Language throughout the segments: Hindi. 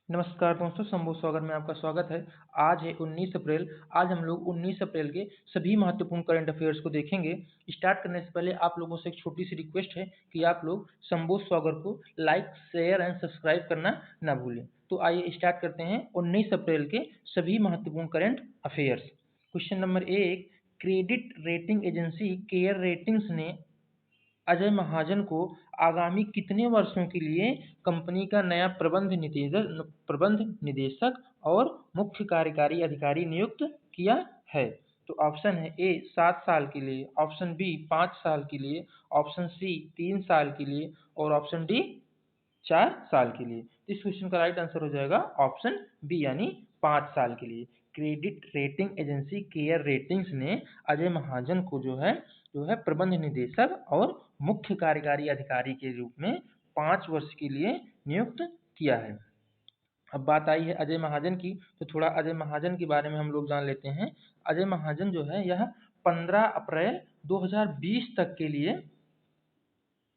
नमस्कार दोस्तों, शंभू स्वागत में आपका स्वागत है। आज है 19 अप्रैल। आज हम लोग 19 अप्रैल के सभी महत्वपूर्ण करंट अफेयर्स को देखेंगे। स्टार्ट करने से पहले आप लोगों से एक छोटी सी रिक्वेस्ट है कि आप लोग शंभू स्वागत को लाइक, शेयर एंड सब्सक्राइब करना ना भूलें। तो आइए स्टार्ट करते हैं 19 अप्रैल के सभी महत्वपूर्ण current affairs. Question number 1, credit rating agency care ratings ने अजय महाजन को आगामी कितने वर्षों के लिए कंपनी का नया प्रबंध निदेशक और मुख्य कार्यकारी अधिकारी नियुक्त किया है? तो ऑप्शन है ए 7 साल के लिए, ऑप्शन बी 5 साल के लिए, ऑप्शन सी 3 साल के लिए और ऑप्शन डी 4 साल के लिए। इस क्वेश्चन का राइट आंसर हो जाएगा ऑप्शन बी यानी 5 साल के लिए। Credit rating agency care ratings ने अजय महाजन को जो है प्रबंध निदेशक और मुख्य कार्यकारी अधिकारी के रूप में 5 वर्ष के लिए नियुक्त किया है। अब बात आई है अजय महाजन की, तो थोड़ा अजय महाजन के बारे में हम लोग जान लेते हैं। अजय महाजन जो है यह 15 अप्रैल 2020 तक के लिए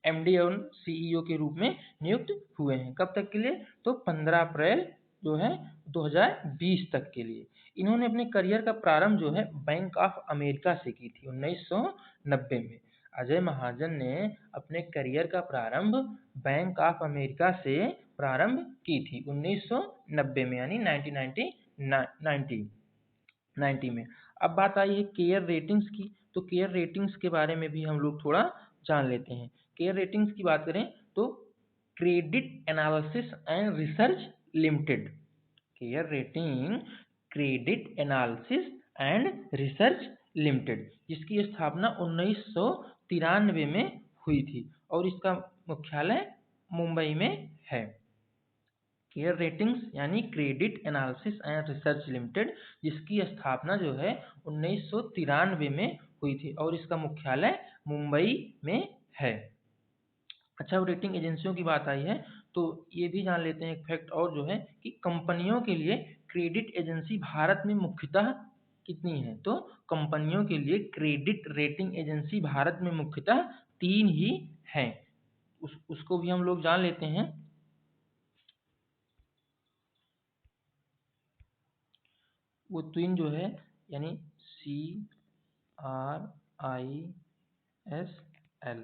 एमडी और सीईओ के रूप में नियुक्त हुए हैं। कब तक के लिए? तो 15 अप्रैल जो है 2020 तक के लिए। इन्होंने अपने करियर का प्रारंभ जो है बैंक ऑफ अमेरिका से की थी 1990 में। अजय महाजन ने अपने करियर का प्रारंभ बैंक ऑफ अमेरिका से प्रारंभ की थी 1990 में यानी 1990 में। अब बात आई है केयर रेटिंग्स की, तो केयर रेटिंग्स के बारे में भी हम लोग थोड़ा जान लेते हैं। केयर रेटिंग्स की बात करें तो credit analysis and research limited, care rating credit analysis and research limited, जिसकी स्थापना 1993 में हुई थी और इसका मुख्यालय मुंबई में है। केयर रेटिंग्स यानी credit analysis and research limited, जिसकी स्थापना जो है 1993 में हुई थी और इसका मुख्यालय मुंबई में है। अच्छा, अब रेटिंग एजेंसियों की बात आई है तो ये भी जान लेते हैं एक फैक्ट और जो है कि कंपनियों के लिए क्रेडिट एजेंसी भारत में मुख्यतः कितनी है? तो कंपनियों के लिए क्रेडिट रेटिंग एजेंसी भारत में मुख्यतः 3 ही हैं। उसको भी हम लोग जान लेते हैं। वो ट्विन जो है यानी CRISL,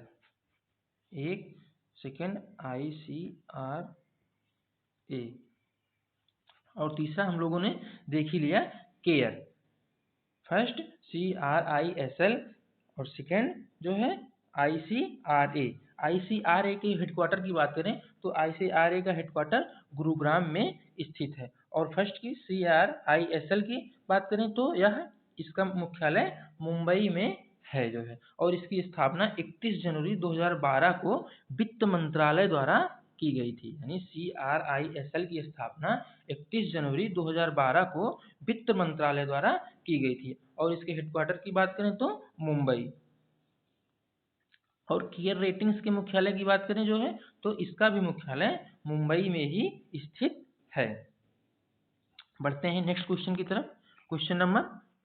एक सेकेंड ICRA और तीसरा हम लोगों ने देख ही लिया केयर। फर्स्ट CRISL और सेकेंड जो है ICRA। ICRA के हेडक्वार्टर की बात करें तो ICRA का हेडक्वार्टर गुरुग्राम में स्थित है और फर्स्ट की CRISL की बात करें तो यह इसका मुख्यालय मुंबई में है जो है और इसकी स्थापना 31 जनवरी 2012 को वित्त मंत्रालय द्वारा की गई थी। यानी CRISL की स्थापना 31 जनवरी 2012 को वित्त मंत्रालय द्वारा की गई थी और इसके हेडक्वार्टर की बात करें तो मुंबई। और केयर रेटिंग्स के मुख्यालय की बात करें जो है तो इसका भी मुख्यालय मुंबई में ही स्थित है। बढ़ते हैं नेक्स्ट क्वेश्चन की तरफ। क्वेश्चन नंबर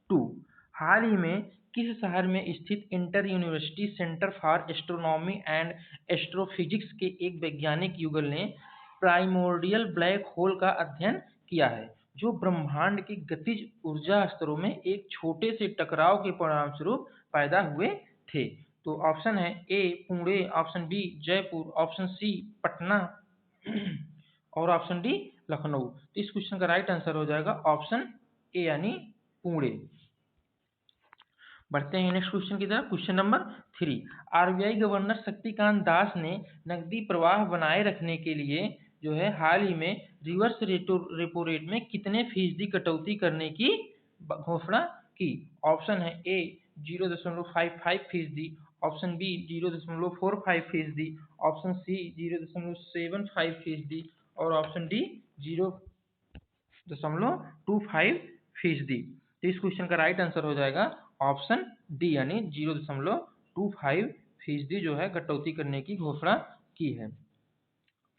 2, हाल ही में किस शहर में स्थित inter university centre for astronomy and astrophysics के एक वैज्ञानिक युगल ने प्राइमोर्डियल ब्लैक होल का अध्ययन किया है जो ब्रह्मांड के गतिज ऊर्जा स्तरों में एक छोटे से टकराव के परिणामस्वरूप पैदा हुए थे? तो ऑप्शन है A Pune, option B Jaipur, option C Patna और ऑप्शन डी लखनऊ। तो इस क्वेश्चन का राइट आंसर हो जाएगा ऑप्शन ए यानी पुणे। बढ़ते हैं नेक्स्ट क्वेश्चन की तरफ। Question number 3, RBI governor Shaktikanta Das ने नकदी प्रवाह बनाए रखने के लिए जो है हाल ही में रिवर्स रेपो रेट में कितने फीसदी कटौती करने की घोषणा की? ऑप्शन है ए 0.55%, ऑप्शन बी 0.45%, ऑप्शन सी 0.75% और ऑप्शन डी 0.25%। तो इस क्वेश्चन का राइट आंसर हो जाएगा ऑप्शन डी यानी 0.25% जो है कटौती करने की घोषणा की है।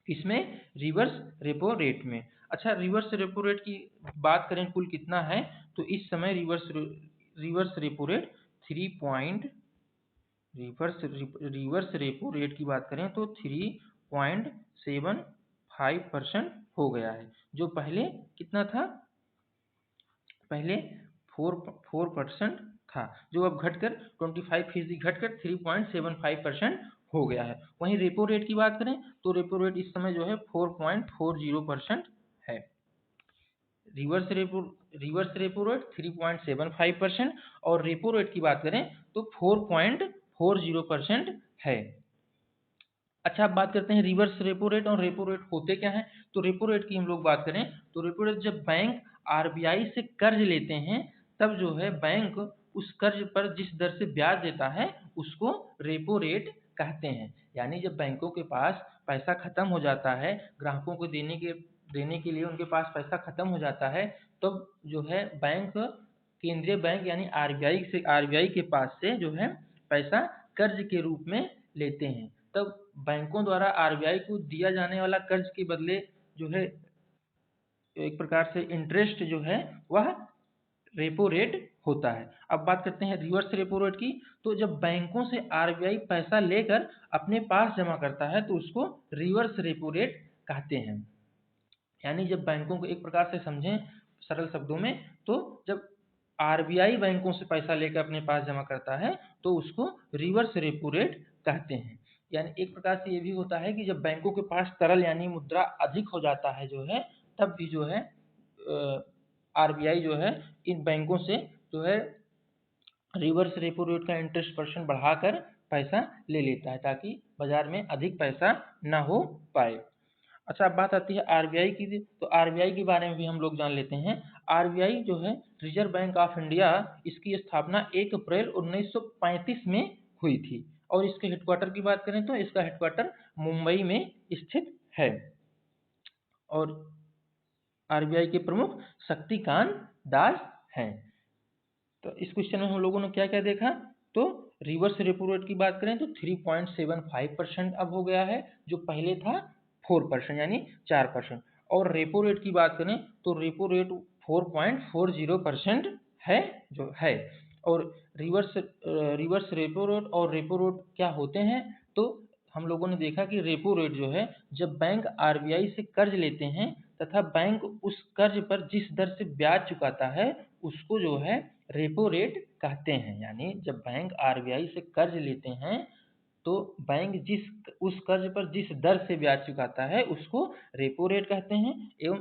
इसमें रिवर्स रेपो रेट में। अच्छा, रिवर्स रेपो रेट की बात करें कुल कितना है तो इस समय reverse repo rate 3 reverse repo rate की बात करें तो 3.75 5% हो गया है, जो पहले कितना था, पहले 4% था, जो अब घटकर 25% घटकर 3.75% हो गया है। वहीं रेपो रेट की बात करें तो रेपो रेट इस समय जो है 4.40% है। रिवर्स रेपो रेट 3.75% और रेपो रेट की बात करें तो 4.40% है। अच्छा, अब बात करते हैं रिवर्स रेपो रेट और रेपो रेट होते क्या हैं। तो रेपो रेट की हम लोग बात करें तो रेपो रेट जब बैंक आरबीआई से कर्ज लेते हैं तब जो है बैंक उस कर्ज पर जिस दर से ब्याज देता है उसको रेपो रेट कहते हैं। यानी जब बैंकों के पास पैसा खत्म हो जाता है, ग्राहकों को देने के लिए उनके पास पैसा खत्म हो जाता है, तब जो है बैंक, केंद्रीय बैंक यानी आरबीआई के पास से जो है पैसा कर्ज के रूप में लेते हैं। तब बैंकों द्वारा आरबीआई को दिया जाने वाला कर्ज के बदले जो है एक प्रकार से इंटरेस्ट जो है वह रेपो रेट होता है। अब बात करते हैं रिवर्स रेपो रेट की। तो जब बैंकों से आरबीआई पैसा लेकर अपने पास जमा करता है तो उसको रिवर्स रेपो रेट कहते हैं। यानी जब बैंकों को एक प्रकार से समझें सरल शब्दों में, तो जब आरबीआई बैंकों से पैसा लेकर अपने पास जमा करता है तो उसको रिवर्स रेपो रेट कहते हैं। यानी एक प्रकार से ये भी होता है कि जब बैंकों के पास तरल यानी मुद्रा अधिक हो जाता है जो है, तब भी जो है आरबीआई जो है इन बैंकों से जो है रिवर्स रेपो रेट का इंटरेस्ट परसेंट बढ़ाकर पैसा ले लेता है ताकि बाजार में अधिक पैसा ना हो पाए। अच्छा, अब बात आती है आरबीआई की। तो आरबीआई के बारे में भी हम लोग जान लेते हैं। आरबीआई जो है रिजर्व बैंक ऑफ इंडिया, इसकी स्थापना 1 अप्रैल 1935 में हुई थी और इसके हेडक्वार्टर की बात करें तो इसका हेडक्वार्टर मुंबई में स्थित है। और आरबीआई के प्रमुख शक्तिकांत दास हैं। तो इस क्वेश्चन में हम लोगों ने क्या क्या देखा। तो रिवर्स रेपो रेट की बात करें तो 3.75% अब हो गया है, जो पहले था 4% यानी 4%। और रेपो रेट की बात करें तो रेपो रेट 4.40% है जो है। और रिवर्स रेपो रेट और रेपो रेट क्या होते हैं। तो हम लोगों ने देखा कि रेपो रेट जो है जब बैंक आरबीआई से कर्ज लेते हैं तथा बैंक उस कर्ज पर जिस दर से ब्याज चुकाता है उसको जो है रेपो रेट कहते हैं। यानी जब बैंक आरबीआई से कर्ज लेते हैं तो बैंक उस कर्ज पर जिस दर से ब्याज चुकाता है उसको रेपो रेट कहते हैं। एवं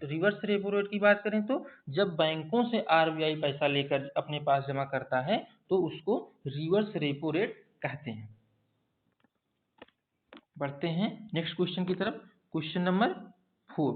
रिवर्स रेपो रेट की बात करें तो जब बैंकों से आरबीआई पैसा लेकर अपने पास जमा करता है तो उसको रिवर्स रेपो रेट कहते हैं। बढ़ते हैं नेक्स्ट क्वेश्चन की तरफ। क्वेश्चन नंबर 4,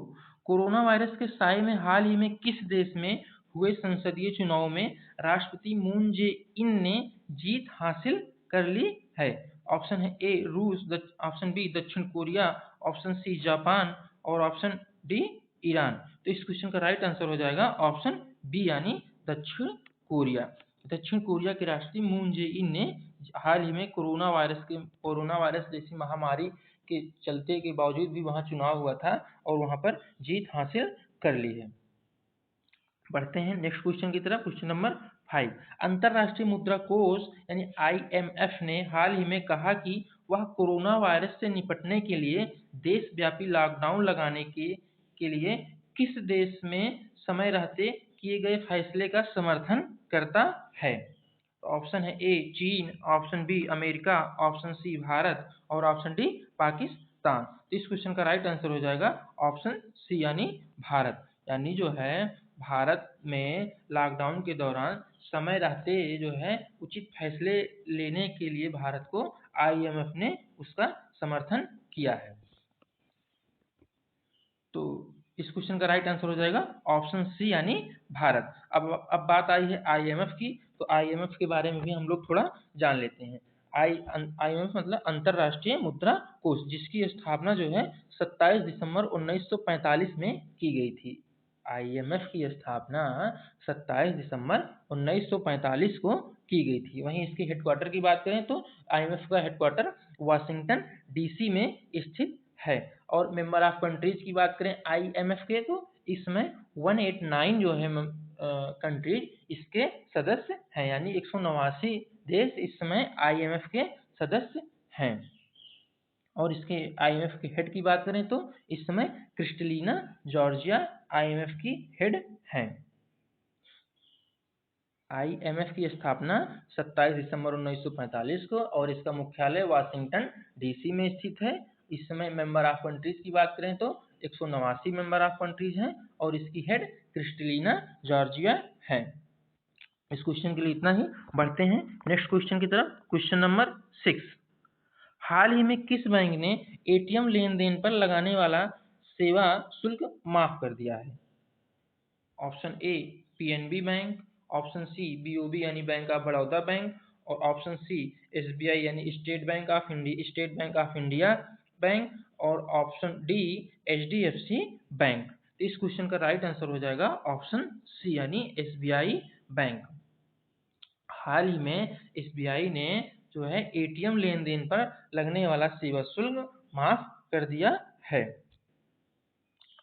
कोरोना वायरस के साए में हाल ही में किस देश में हुए संसदीय चुनाव में राष्ट्रपति मून जे इन ने जीत हासिल कर ली है। ऑप्शन है ए रूस, ऑप्शन बी दक्षिण कोरिया, ऑप्शन सी जापान और ऑप्शन डी ईरान। तो इस क्वेश्चन का राइट आंसर हो जाएगा ऑप्शन बी यानी दक्षिण कोरिया। दक्षिण कोरिया के राष्ट्रपति मून जे इन ने हाल ही में कोरोना वायरस जैसी महामारी के चलते के बावजूद भी वहां चुनाव हुआ था और वहां पर जीत हासिल कर ली है। बढ़ते हैं नेक्स्ट क्वेश्चन की तरफ। क्वेश्चन नंबर 5, अंतरराष्ट्रीय मुद्रा कोष यानी आईएमएफ ने हाल ही में कहा कि वह कोरोना वायरस से निपटने के लिए देशव्यापी लॉकडाउन लगाने के लिए किस देश में समय रहते किए गए फैसले का समर्थन करता है। ऑप्शन है ए चीन, option B America, option C Bharat और ऑप्शन डी पाकिस्तान। तो इस क्वेश्चन का राइट आंसर हो जाएगा ऑप्शन सी यानी भारत। यानी जो है भारत में लॉकडाउन के दौरान समय रहते जो है उचित फैसले लेने के लिए भारत को आईएमएफ ने उसका समर्थन किया है। तो इस क्वेश्चन का राइट आंसर हो जाएगा ऑप्शन सी यानी भारत। अब बात आई है आईएमएफ की। तो आईएमएफ के बारे में भी हम लोग थोड़ा जान लेते हैं। आईएमएफ मतलब अंतरराष्ट्रीय मुद्रा कोष, जिसकी स्थापना जो है 27 दिसंबर 1945 में की गई थी। आईएमएफ की स्थापना 27 दिसंबर 1945 को की गई थी। वहीं इसके हेडक्वार्टर की बात करें तो आईएमएफ का हेडक्वार्टर वाशिंगटन डीसी में स्थित है। और मेंबर ऑफ कंट्रीज की बात करें आईएमएफ के तो इसमें 189 जो है कंट्रीज इसके सदस्य हैं, यानी 189 देश इस समय आईएमएफ के सदस्य हैं। और इसके आईएमएफ के हेड की बात करें तो इस समय क्रिस्टलिना जॉर्जिया आईएमएफ की हेड हैं। आईएमएफ की स्थापना 27 दिसंबर 1945 को और इसका मुख्यालय वाशिंगटन डीसी में स्थित है। इस समय मेंबर ऑफ कंट्रीज की बात करें तो 189 मेंबर ऑफ कंट्रीज हैं और इसकी हेड क्रिस्टलिना जॉर्जिया है। इस क्वेश्चन के लिए इतना ही। बढ़ते हैं नेक्स्ट क्वेश्चन की तरफ। क्वेश्चन नंबर 6, हाल ही में किस बैंक ने एटीएम लेन देन पर लगाने वाला सेवा शुल्क माफ कर दिया है? Option A PNB bank, option C BOB यानी बैंक ऑफ बड़ौदा बैंक, और ऑप्शन सी एसबीआई यानी state bank of India bank, और ऑप्शन डी एचडीएफसी बैंक। तो इस क्वेश्चन का राइट आंसर हो जाएगा ऑप्शन सी यानी एसबीआई बैंक। हाल ही में एसबीआई ने जो है एटीएम लेन देन पर लगने वाला सेवा शुल्क माफ कर दिया है।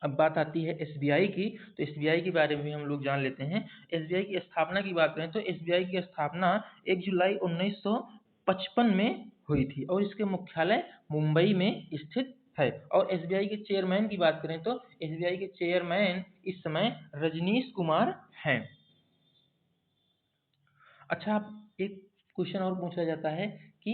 अब बात आती है एसबीआई की, तो एसबीआई के बारे में हम लोग जान लेते हैं। एसबीआई की स्थापना की बात करें तो एसबीआई की स्थापना 1 जुलाई 1955 में हुई थी और इसके मुख्यालय मुंबई में स्थित है। और एसबीआई के चेयरमैन की बात करें तो एसबीआई के चेयरमैन इस समय रजनीश कुमार हैं। अच्छा, एक क्वेश्चन और पूछा जाता है कि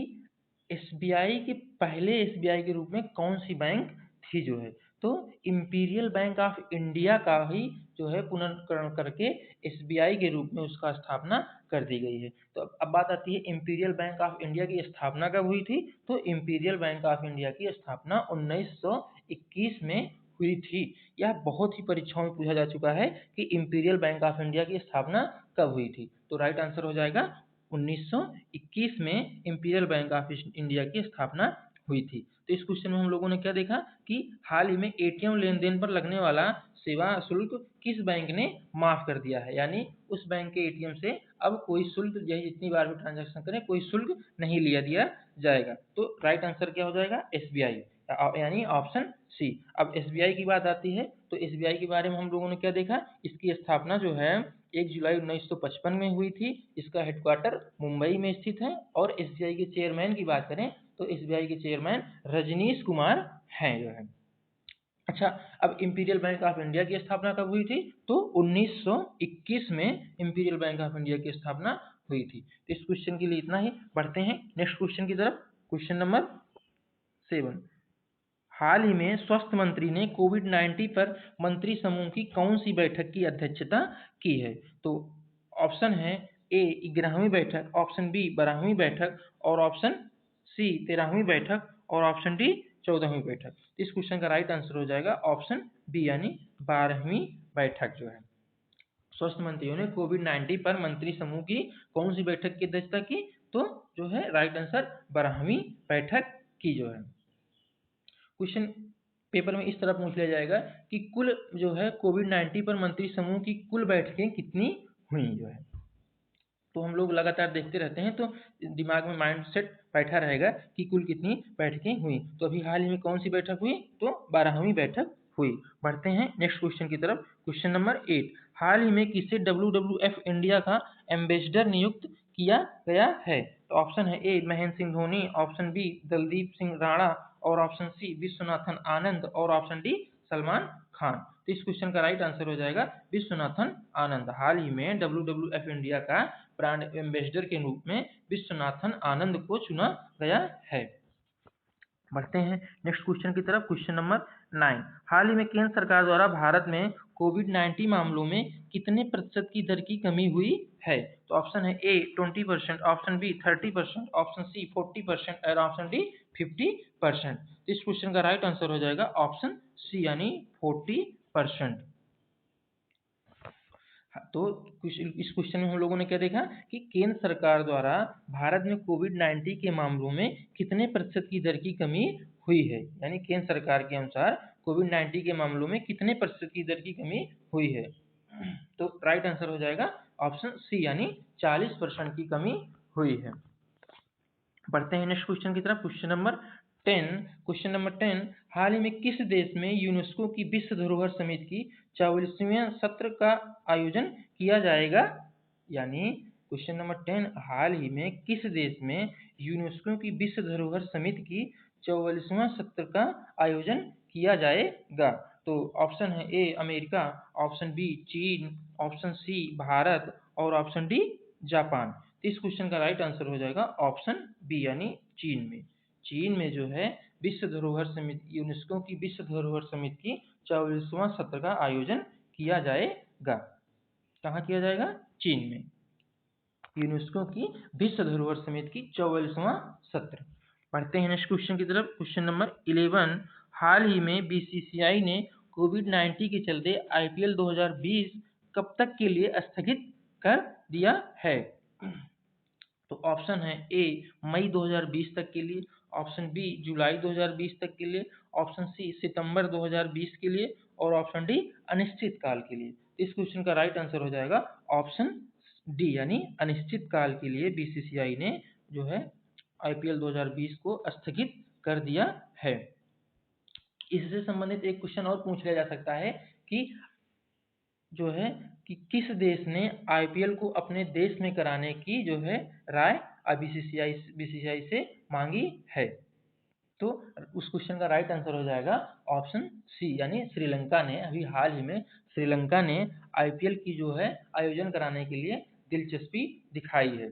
एसबीआई के पहले एसबीआई के रूप में कौन सी बैंक थी जो है, तो इंपीरियल बैंक ऑफ इंडिया का ही जो है पुनर्नामकरण करके एसबीआई के रूप में उसका स्थापना कर दी गई है। तो अब बात आती है इंपीरियल बैंक ऑफ इंडिया की स्थापना कब हुई थी? तो इंपीरियल बैंक ऑफ इंडिया की स्थापना 1921 में हुई थी। यह बहुत ही परीक्षाओं में पूछा जा चुका है कि इंपीरियल बैंक ऑफ इंडिया की स्थापना कब हुई थी। तो राइट आंसर हो जाएगा 1921 में इंपीरियल बैंक ऑफ इंडिया की स्थापना हुई थी। तो इस क्वेश्चन में हम लोगों ने क्या देखा कि हाल ही में एटीएम लेन देन पर लगने वाला सेवा शुल्क किस बैंक ने माफ कर दिया है, यानी उस बैंक के एटीएम से अब कोई शुल्क जितनी बार भी ट्रांजैक्शन करें कोई शुल्क नहीं लिया दिया जाएगा। तो राइट आंसर क्या हो जाएगा? एसबीआई यानी ऑप्शन सी। अब एसबीआई की बात आती है तो एसबीआई के बारे में हम लोगों ने क्या देखा, इसकी स्थापना जो है 1 जुलाई 1955 में हुई थी। इसका हेडक्वार्टर मुंबई में स्थित है और एसबीआई के चेयरमैन की बात करें तो एसबीआई के चेयरमैन रजनीश कुमार हैं जो है। अच्छा, अब इंपीरियल बैंक ऑफ इंडिया की स्थापना कब हुई थी? तो 1921 में इंपीरियल बैंक ऑफ इंडिया की स्थापना हुई थी। तो इस क्वेश्चन के लिए इतना ही। बढ़ते हैं नेक्स्ट क्वेश्चन की तरफ। क्वेश्चन नंबर 7, हाल ही में स्वास्थ्य मंत्री ने कोविड-19 पर मंत्री समूह की कौन सी बैठक की अध्यक्षता की है? तो ऑप्शन है ए 11वीं बैठक, ऑप्शन बी 12वीं बैठक, और ऑप्शन सी 13वीं बैठक, और ऑप्शन डी 14वीं बैठक। इस क्वेश्चन का राइट आंसर हो जाएगा ऑप्शन बी यानी 12वीं बैठक जो है। स्वास्थ्य मंत्रियों ने कोविड-19 पर मंत्री समूह की कौन सी बैठक की अध्यक्षता की? तो जो है राइट आंसर 12वीं बैठक की जो है। क्वेश्चन पेपर में इस तरह पूछ लिया जाएगा कि कुल जो है कोविड-19 पर मंत्री समूह की कुल बैठकें कितनी हुई जो है। तो हम लोग लगातार देखते रहते हैं तो दिमाग में माइंड सेट बैठा रहेगा कि कुल कितनी बैठकें हुई। तो अभी हाल ही में कौन सी बैठक हुई? तो 12वीं बैठक हुई। बढ़ते हैं नेक्स्ट क्वेश्चन की तरफ। क्वेश्चन नंबर 8, हाल ही में किसे WWF इंडिया का एम्बेसडर नियुक्त किया गया है? तो ऑप्शन है ए महेंद्र सिंह धोनी, ऑप्शन बी दलदीप सिंह राणा, और ऑप्शन सी विश्वनाथन आनंद, और ऑप्शन डी सलमान खान। तो इस क्वेश्चन का राइट आंसर हो जाएगा विश्वनाथन आनंद। हाल ही में WWF इंडिया का ब्रांड एम्बेसडर के रूप में विश्वनाथन आनंद को चुना गया है। बढ़ते हैं नेक्स्ट क्वेश्चन की तरफ। क्वेश्चन नंबर 9, हाल ही में केंद्र सरकार द्वारा भारत में कोविड-19 मामलों में कितने प्रतिशत की दर की कमी हुई है? तो ऑप्शन है ए 20%, ऑप्शन बी 30%, ऑप्शन सी 40% और ऑप्शन डी 50%। तो इस क्वेश्चन का राइट आंसर हो जाएगा ऑप्शन सी यानी 40%। तो इस क्वेश्चन में हम लोगों ने क्या देखा कि केंद्र सरकार द्वारा भारत में कोविड-19 के मामलों में कितने प्रतिशत की दर की कमी हुई है, यानी केंद्र सरकार के अनुसार कोविड-19 के मामलों में कितने प्रतिशत की दर की कमी हुई है। तो राइट आंसर हो जाएगा ऑप्शन सी यानी 40% की कमी हुई है। बढ़ते हैं नेक्स्ट क्वेश्चन की तरफ। क्वेश्चन नंबर 10, हाल ही में किस देश में यूनेस्को की विश्व धरोहर समिति की 44वें सत्र का आयोजन किया जाएगा? यानी क्वेश्चन नंबर 10, हाल ही में किस देश में यूनेस्को की विश्व धरोहर समिति की 44वां सत्र का आयोजन किया जाएगा। तो ऑप्शन है ए अमेरिका, ऑप्शन बी चीन, ऑप्शन सी भारत और ऑप्शन डी जापान। तो इस क्वेश्चन का राइट आंसर हो जाएगा ऑप्शन बी यानी चीन में। चीन में जो है विश्व धरोहर समिति, यूनेस्को की विश्व धरोहर समिति की 44वां सत्र का आयोजन किया जाएगा। कहाँ किया जाएगा? चीन में। यूनेस्को की विश्व धरोहर समिति की 44वां सत्र। पढ़ते हैं नेक्स्ट क्वेश्चन की तरफ। क्वेश्चन नंबर 11, हाल ही में बीसीसीआई ने कोविड-19 के चलते आईपीएल 2020 कब तक के लिए स्थगित कर दिया है? तो ऑप्शन है ए मई 2020 तक के लिए, ऑप्शन बी जुलाई 2020 तक के लिए, ऑप्शन सी सितंबर 2020 के लिए और ऑप्शन डी अनिश्चित काल के लिए। इस क्वेश्चन का राइट आंसर हो जाएगा ऑप्शन डी यानी अनिश्चित काल के लिए बीसीसीआई ने जो है आईपीएल 2020 को स्थगित कर दिया है। इससे संबंधित एक क्वेश्चन और पूछ लिया जा सकता है कि जो है कि किस देश ने आईपीएल को अपने देश में कराने की जो है राय बीसीसीआई से मांगी है? तो उस क्वेश्चन का राइट आंसर हो जाएगा ऑप्शन सी यानी श्रीलंका ने। अभी हाल ही में श्रीलंका ने आईपीएल की जो है आयोजन कराने के लिए दिलचस्पी दिखाई है।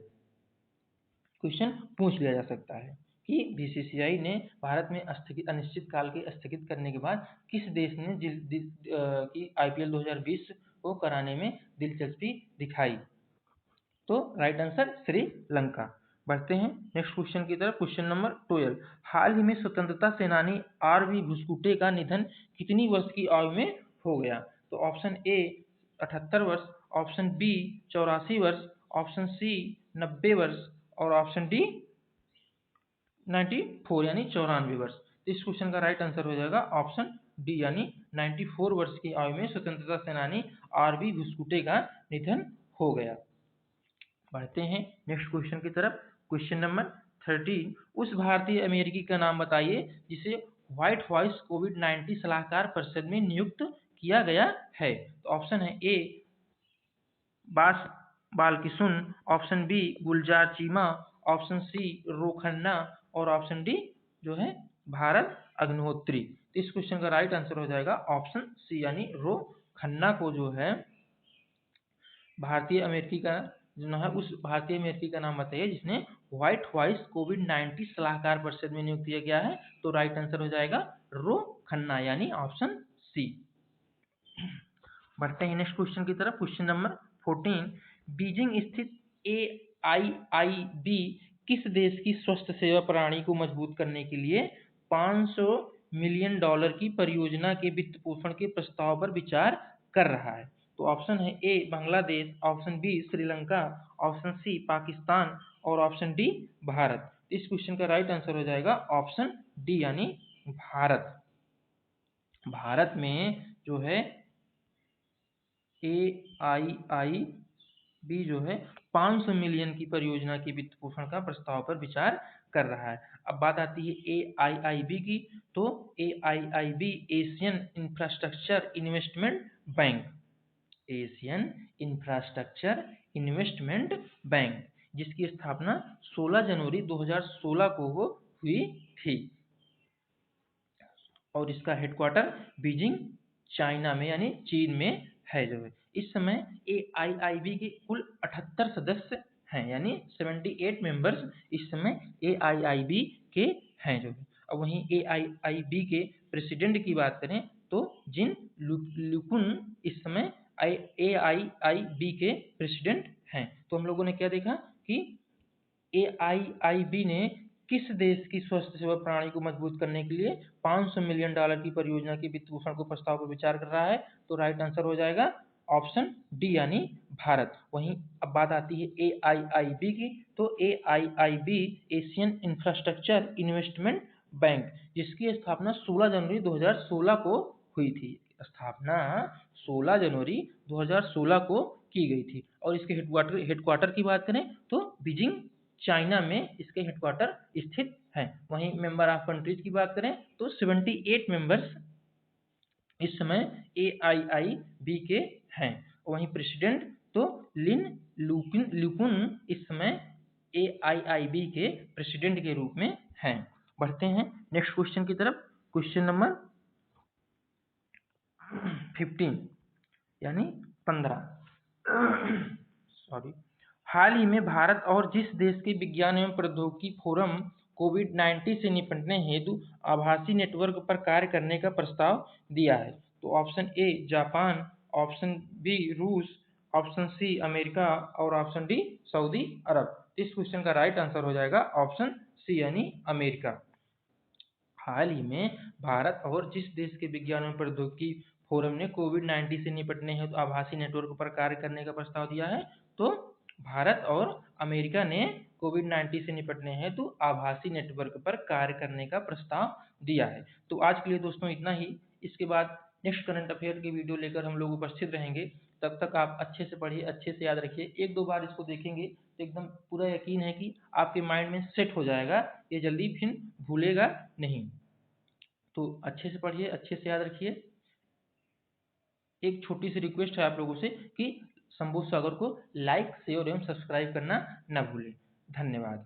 क्वेश्चन पूछ लिया जा सकता है कि बीसीसीआई ने भारत में अनिश्चित काल के स्थगित करने के बाद किस देश ने की आईपीएल 2020 को कराने में दिलचस्पी दिखाई? तो राइट आंसर श्रीलंका। बढ़ते हैं नेक्स्ट क्वेश्चन की तरफ। क्वेश्चन नंबर 12, हाल ही में स्वतंत्रता सेनानी आर.वी. घुसकुटे का निधन कितनी वर्ष की आयु में हो गया? तो ऑप्शन ए 78 वर्ष, ऑप्शन बी 84 वर्ष, ऑप्शन सी 90 वर्ष और ऑप्शन डी 94 यानी 94 वर्ष। इस क्वेश्चन का राइट आंसर हो जाएगा ऑप्शन डी यानी 94 वर्ष की आयु में स्वतंत्रता सेनानी आर.वी. घुसकुटे का निधन हो गया। बढ़ते हैं नेक्स्ट क्वेश्चन की तरफ। क्वेश्चन नंबर 13, उस भारतीय अमेरिकी का नाम बताइए जिसे व्हाइट हाउस कोविड-19 सलाहकार परिषद में नियुक्त किया गया है। तो ऑप्शन है ए बालकिसुन, ऑप्शन बी गुलजार चीमा, ऑप्शन सी रो खन्ना और ऑप्शन डी जो है भारत अग्निहोत्री। इस क्वेश्चन का राइट आंसर हो जाएगा ऑप्शन सी यानी रो खन्ना को जो है भारतीय अमेरिकी का जो है उस भारतीय अमेरिकी का नाम बताइए जिसने व्हाइट हाउस कोविड-19 सलाहकार परिषद में नियुक्त किया गया है। तो राइट आंसर हो जाएगा रो खन्ना यानी ऑप्शन सी। बढ़ते हैं नेक्स्ट क्वेश्चन की तरफ। क्वेश्चन नंबर 14, बीजिंग स्थित AIIB किस देश की स्वास्थ्य सेवा प्रणाली को मजबूत करने के लिए $500 मिलियन की परियोजना के वित्त पोषण के प्रस्ताव पर विचार कर रहा है? तो ऑप्शन है A Bangladesh, option B Sri Lanka, option C Pakistan और ऑप्शन डी भारत। इस क्वेश्चन का राइट आंसर हो जाएगा ऑप्शन डी यानी भारत। भारत में जो है AIIB जो है 500 मिलियन की परियोजना के वित्त पोषण का प्रस्ताव पर विचार कर रहा है। अब बात आती है AIIB की। तो AIIB Asian infrastructure investment bank, Asian infrastructure investment bank, जिसकी स्थापना 16 जनवरी 2016 को हुई थी और इसका हेडक्वार्टर बीजिंग चाइना में यानी चीन में है। जो है इस समय AIIB के कुल 78 सदस्य हैं यानी 78 मेंबर्स इस समय AIIB के हैं। जो है अब वहीं AIIB के प्रेसिडेंट की बात करें तो जिन लुकुन इस समय AIIB के प्रेसिडेंट हैं। तो हम लोगों ने क्या देखा कि AIIB ने किस देश की स्वास्थ्य सेवा प्रणाली को मजबूत करने के लिए $500 मिलियन की परियोजना के वित्त पोषण को प्रस्ताव पर विचार कर रहा है? तो राइट आंसर हो जाएगा ऑप्शन डी यानी भारत। वहीं अब बात आती है AIIB की। तो AIIB Asian infrastructure investment bank, जिसकी स्थापना 16 जनवरी 2016 को हुई थी। स्थापना 16 जनवरी 2016 को की गई थी और इसके हेडक्वार्टर की बात करें तो बीजिंग चाइना में इसके हेडक्वार्टर स्थित हैं। वहीं मेंबर ऑफ कंट्रीज की बात करें तो 78 मेंबर्स इस समय AIIB के हैं। वहीं प्रेसिडेंट तो लिन लुकुन इस समय AIIB के प्रेसिडेंट के रूप में हैं। बढ़ते हैं नेक्स्ट क्वेश्चन की तरफ, क्वेश्चन नंबर 15 यानी 15। सॉरी। हाल ही में भारत और जिस देश के विज्ञान एवं प्रौद्योगिकी फोरम कोविड-19 से निपटने हेतु आभासी नेटवर्क पर कार्य करने का प्रस्ताव दिया है? तो option A Japan, option B रूस, ऑप्शन सी अमेरिका और ऑप्शन डी सऊदी अरब। इस क्वेश्चन का राइट आंसर हो जाएगा ऑप्शन सी यानी अमेरिका। हाल ही में भारत और जिस देश के विज्ञान एवं प्रौद्योगिकी फोरम ने कोविड-19 से निपटने हेतु आभासी नेटवर्क पर कार्य करने का प्रस्ताव दिया है? तो भारत और अमेरिका ने कोविड-19 से निपटने हेतु आभासी नेटवर्क पर कार्य करने का प्रस्ताव दिया है। तो आज के लिए दोस्तों इतना ही। इसके बाद नेक्स्ट करंट अफेयर की वीडियो लेकर हम लोग उपस्थित रहेंगे। तब तक आप अच्छे से पढ़िए, अच्छे से याद रखिए। एक दो बार इसको देखेंगे तो एकदम पूरा यकीन है कि आपके माइंड में सेट हो जाएगा, ये जल्दी फिर भूलेगा नहीं। तो अच्छे से पढ़िए, अच्छे से याद रखिए। एक छोटी सी रिक्वेस्ट है आप लोगों से कि शंभू सागर को लाइक, शेयर एवं सब्सक्राइब करना ना भूलें। धन्यवाद।